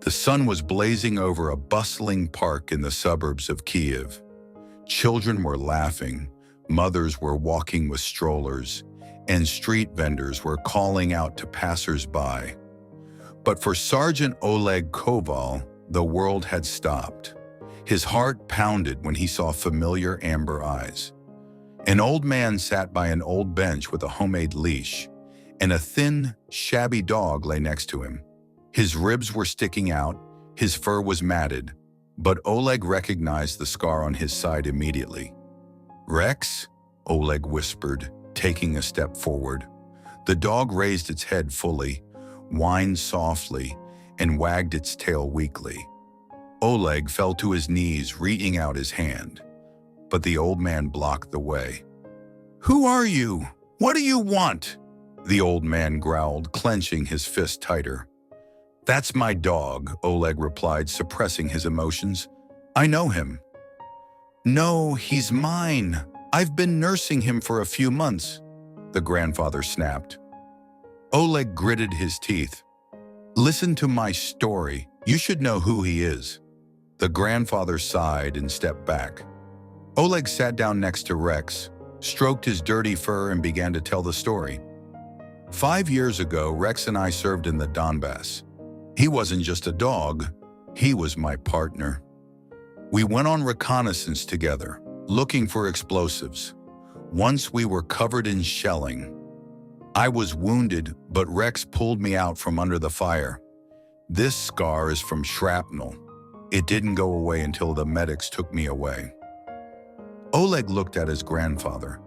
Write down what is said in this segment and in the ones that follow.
The sun was blazing over a bustling park in the suburbs of Kyiv. Children were laughing, mothers were walking with strollers, and street vendors were calling out to passers-by. But for Sergeant Oleg Koval, the world had stopped. His heart pounded when he saw familiar amber eyes. An old man sat by an old bench with a homemade leash, and a thin, shabby dog lay next to him. His ribs were sticking out, his fur was matted, but Oleg recognized the scar on his side immediately. "Rex?" Oleg whispered, taking a step forward. The dog raised its head fully, whined softly, and wagged its tail weakly. Oleg fell to his knees, reaching out his hand, but the old man blocked the way. "Who are you? What do you want?" the old man growled, clenching his fist tighter. "That's my dog," Oleg replied, suppressing his emotions. "I know him." "No, he's mine. I've been nursing him for a few months," the grandfather snapped. Oleg gritted his teeth. "Listen to my story. You should know who he is." The grandfather sighed and stepped back. Oleg sat down next to Rex, stroked his dirty fur, and began to tell the story. 5 years ago, Rex and I served in the Donbass. He wasn't just a dog, he was my partner. We went on reconnaissance together, looking for explosives. Once we were covered in shelling. I was wounded, but Rex pulled me out from under the fire. This scar is from shrapnel. It didn't go away until the medics took me away. Oleg looked at his grandfather.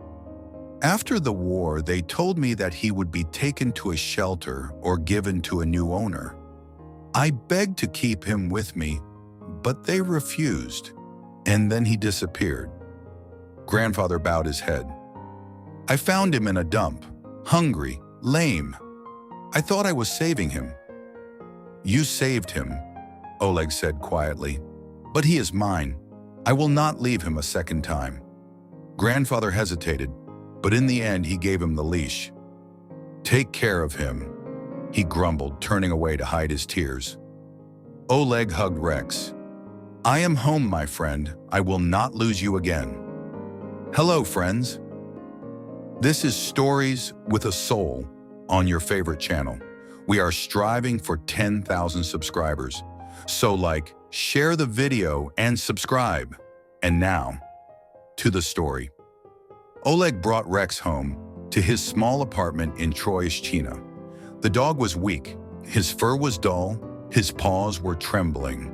After the war, they told me that he would be taken to a shelter or given to a new owner. I begged to keep him with me, but they refused, and then he disappeared. Grandfather bowed his head. I found him in a dump, hungry, lame. I thought I was saving him. You saved him, Oleg said quietly, but he is mine. I will not leave him a second time. Grandfather hesitated, but in the end he gave him the leash. Take care of him, he grumbled, turning away to hide his tears. Oleg hugged Rex. I am home, my friend. I will not lose you again. Hello, friends. This is Stories with a Soul on your favorite channel. We are striving for 10,000 subscribers. So share the video and subscribe. And now, to the story. Oleg brought Rex home to his small apartment in Troyeshchina. The dog was weak, his fur was dull, his paws were trembling.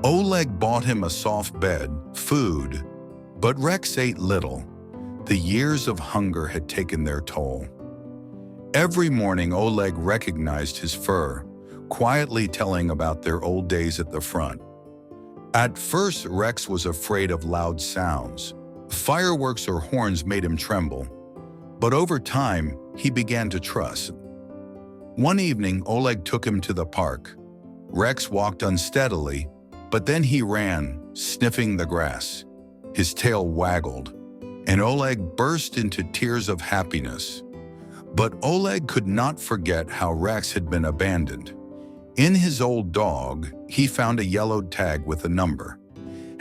Oleg bought him a soft bed, food, but Rex ate little. The years of hunger had taken their toll. Every morning, Oleg recognized his fur, quietly telling about their old days at the front. At first, Rex was afraid of loud sounds. Fireworks or horns made him tremble. But over time, he began to trust. One evening, Oleg took him to the park. Rex walked unsteadily, but then he ran, sniffing the grass. His tail waggled, and Oleg burst into tears of happiness. But Oleg could not forget how Rex had been abandoned. In his old dog, he found a yellowed tag with a number.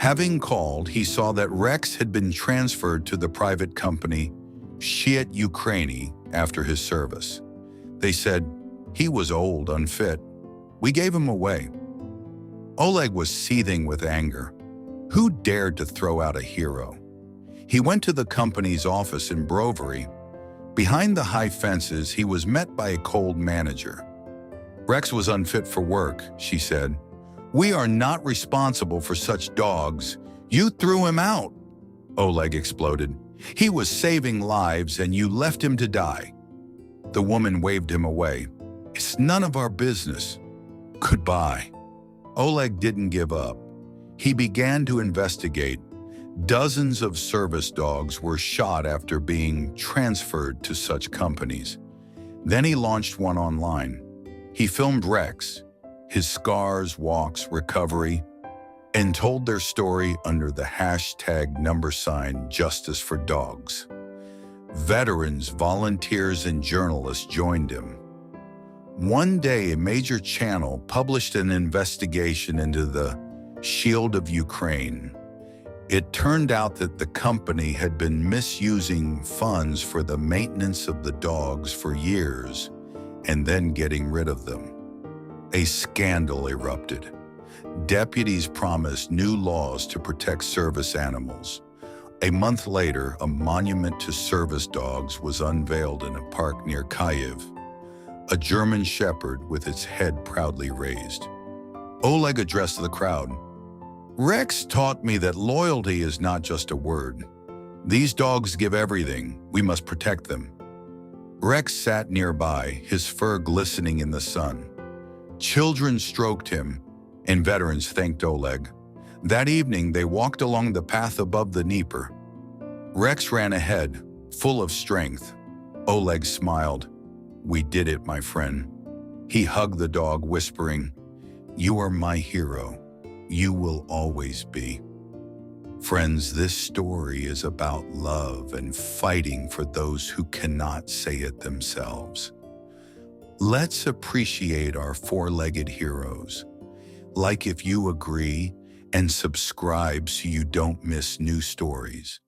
Having called, he saw that Rex had been transferred to the private company Kyiv Ukraine after his service. They said, he was old, unfit. We gave him away. Oleg was seething with anger. Who dared to throw out a hero? He went to the company's office in Brovary. Behind the high fences, he was met by a cold manager. Rex was unfit for work, she said. We are not responsible for such dogs. You threw him out, Oleg exploded. He was saving lives and you left him to die. The woman waved him away. It's none of our business. Goodbye. Oleg didn't give up. He began to investigate. Dozens of service dogs were shot after being transferred to such companies. Then he launched one online. He filmed Rex, his scars, walks, recovery, and told their story under the hashtag #Justice for Dogs. Veterans, volunteers, and journalists joined him. One day, a major channel published an investigation into the Shield of Ukraine. It turned out that the company had been misusing funds for the maintenance of the dogs for years and then getting rid of them. A scandal erupted. Deputies promised new laws to protect service animals. A month later, a monument to service dogs was unveiled in a park near Kyiv. A German shepherd with its head proudly raised. Oleg addressed the crowd. "Rex taught me that loyalty is not just a word. These dogs give everything. We must protect them." Rex sat nearby, his fur glistening in the sun. Children stroked him, and veterans thanked Oleg. That evening, they walked along the path above the Dnieper. Rex ran ahead, full of strength. Oleg smiled. "We did it, my friend." He hugged the dog, whispering, "You are my hero. You will always be." Friends, this story is about love and fighting for those who cannot say it themselves. Let's appreciate our four-legged heroes. Like if you agree, and subscribe so you don't miss new stories.